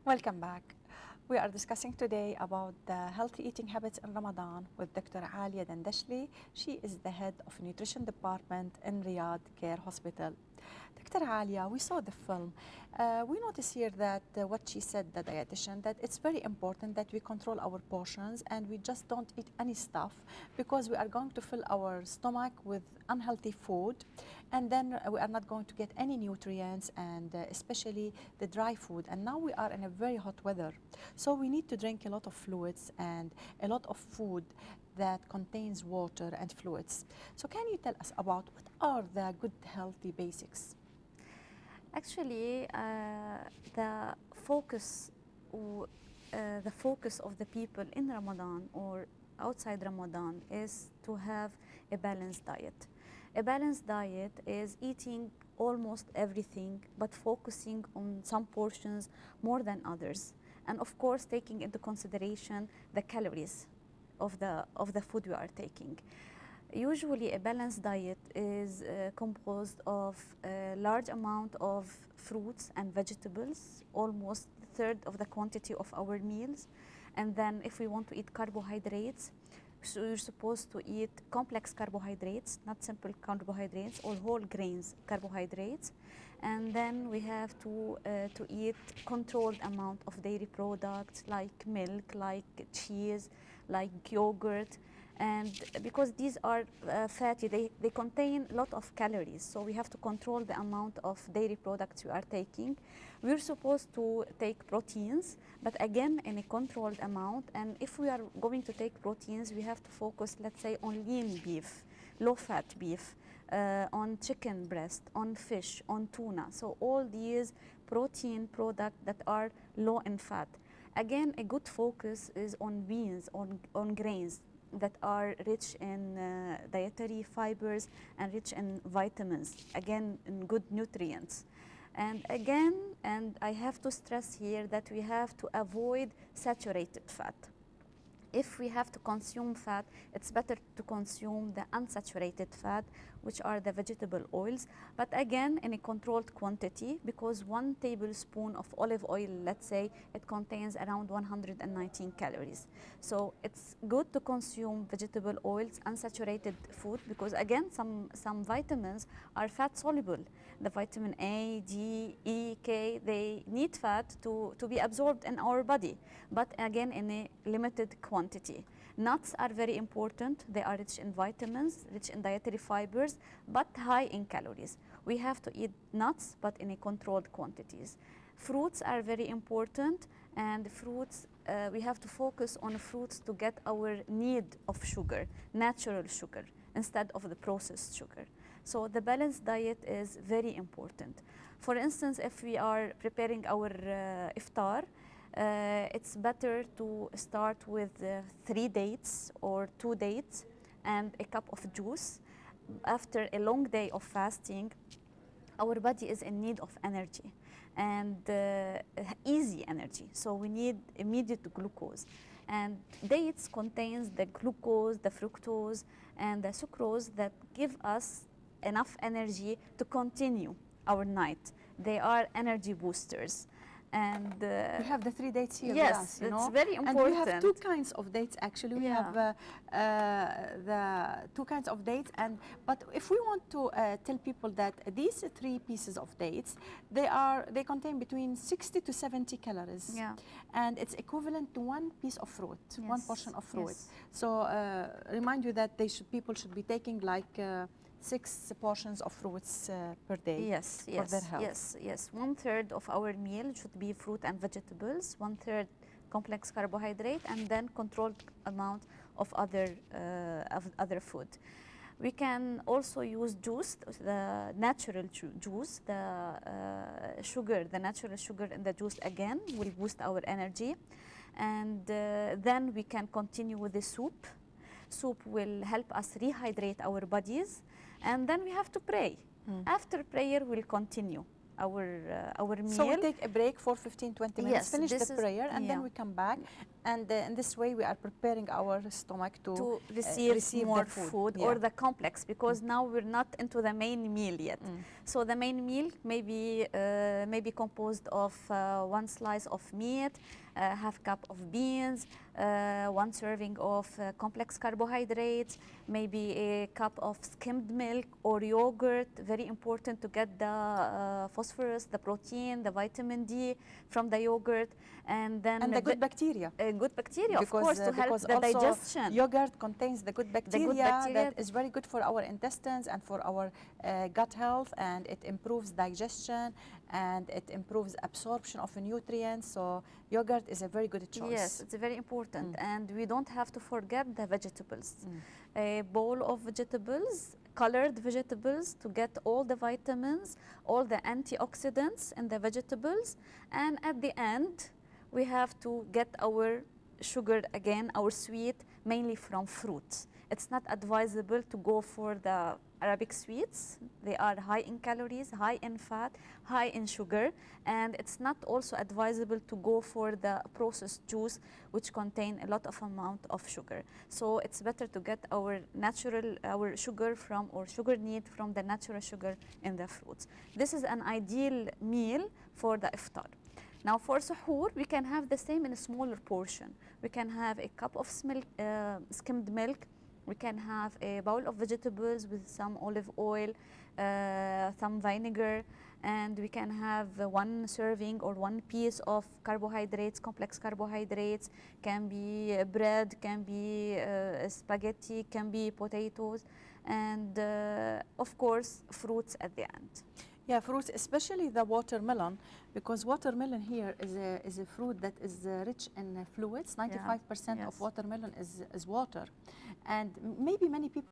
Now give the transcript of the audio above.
Welcome back. We are discussing today about the healthy eating habits in Ramadan with Dr. Alia Dandashli. She is the head of nutrition department in Riyadh Care Hospital. Dr. Alia, we saw the film. We notice here that what she said, the dietitian, that it's very important that we control our portions and we just don't eat any stuff because we are going to fill our stomach with unhealthy food, and then we are not going to get any nutrients, and especially the dry food. And now we are in a very hot weather, so we need to drink a lot of fluids and a lot of food that contains water and fluids. So can you tell us about what are the good healthy basics? Actually, the focus the focus of the people in Ramadan or outside Ramadan is to have a balanced diet. A balanced diet is eating almost everything but focusing on some portions more than others, and of course taking into consideration the calories of the food we are taking. Usually a balanced diet is composed of a large amount of fruits and vegetables, almost a third of the quantity of our meals. And then if we want to eat carbohydrates, so you're supposed to eat complex carbohydrates, not simple carbohydrates, or whole grains carbohydrates. And then we have to eat controlled amount of dairy products like milk, like cheese, like yogurt. And because these are fatty, they contain a lot of calories, so we have to control the amount of dairy products we are taking. We're supposed to take proteins, but again in a controlled amount. And if we are going to take proteins, we have to focus, let's say, on lean beef, low-fat beef, on chicken breast, on fish, on tuna. So all these protein products that are low in fat. Again, a good focus is on beans, on grains that are rich in dietary fibers and rich in vitamins, again in good nutrients. And again, and I have to stress here that we have to avoid saturated fat. If we have to consume fat, it's better to consume the unsaturated fat, which are the vegetable oils, but again in a controlled quantity, because 1 tablespoon of olive oil, let's say, it contains around 119 calories. So it's good to consume vegetable oils, unsaturated food, because again some vitamins are fat soluble. The vitamin A, D, E, K, they need fat to be absorbed in our body, but again in a limited quantity. Nuts are very important. They are rich in vitamins, rich in dietary fibers, but high in calories. We have to eat nuts, but in a controlled quantities. Fruits are very important, and fruits, we have to focus on fruits to get our need of sugar, natural sugar, instead of the processed sugar. So the balanced diet is very important. For instance, if we are preparing our iftar, it's better to start with 3 dates or 2 dates and a cup of juice. After a long day of fasting, our body is in need of energy, and easy energy, so we need immediate glucose. And dates contains the glucose, the fructose, and the sucrose that give us enough energy to continue our night. They are energy boosters. And we have the 3 dates here. Yes, with us, it's very important. And we have 2 kinds of dates actually. We have the 2 kinds of dates, but if we want to tell people that these 3 pieces of dates, they contain between 60 to 70 calories. Yeah. And it's equivalent to 1 piece of fruit, Yes. 1 portion of fruit. Yes. So remind you that people should be taking like 6 portions of fruits per day. Yes, for yes, their health. yes. 1/3 of our meal should be fruit and vegetables, 1/3 complex carbohydrate, and then controlled amount of other food. We can also use juice, the natural juice, the sugar, the natural sugar in the juice again will boost our energy. And then we can continue with the soup. Soup will help us rehydrate our bodies, and then we have to pray. After prayer, we'll continue our meal. So we take a break for 15-20 minutes, Yes, finish this the is- prayer, and then yeah. we come back and in this way we are preparing our stomach to receive more the food, Yeah. or the complex, because now we're not into the main meal yet. So the main meal may be composed of 1 slice of meat, half cup of beans, 1 serving of complex carbohydrates, maybe a cup of skimmed milk or yogurt. Very important to get the phosphorus, the protein, the vitamin D from the yogurt, and then the good bacteria. Good bacteria, of course, to help because the also digestion. yogurt contains the good bacteria, bacteria that is very good for our intestines and for our gut health, and it improves digestion and it improves absorption of nutrients. So yogurt is a very good choice. Yes, it's very important. And we don't have to forget the vegetables. A bowl of vegetables, colored vegetables, to get all the vitamins, all the antioxidants in the vegetables. And at the end, we have to get our sugar again, our sweet, mainly from fruits. It's not advisable to go for the Arabic sweets. They are high in calories, high in fat, high in sugar, and it's not also advisable to go for the processed juice, which contain a lot of amount of sugar. So it's better to get our sugar from, or sugar need from, the natural sugar in the fruits. This is an ideal meal for the iftar. Now for suhoor, we can have the same in a smaller portion. We can have a cup of skimmed milk. We can have a bowl of vegetables with some olive oil, some vinegar, and we can have 1 serving or 1 piece of carbohydrates, complex carbohydrates. Can be bread, can be spaghetti, can be potatoes, and of course fruits at the end. Yeah, fruits, especially the watermelon, because watermelon here is a fruit that is rich in fluids. 95% Yes. of watermelon is water. And maybe many people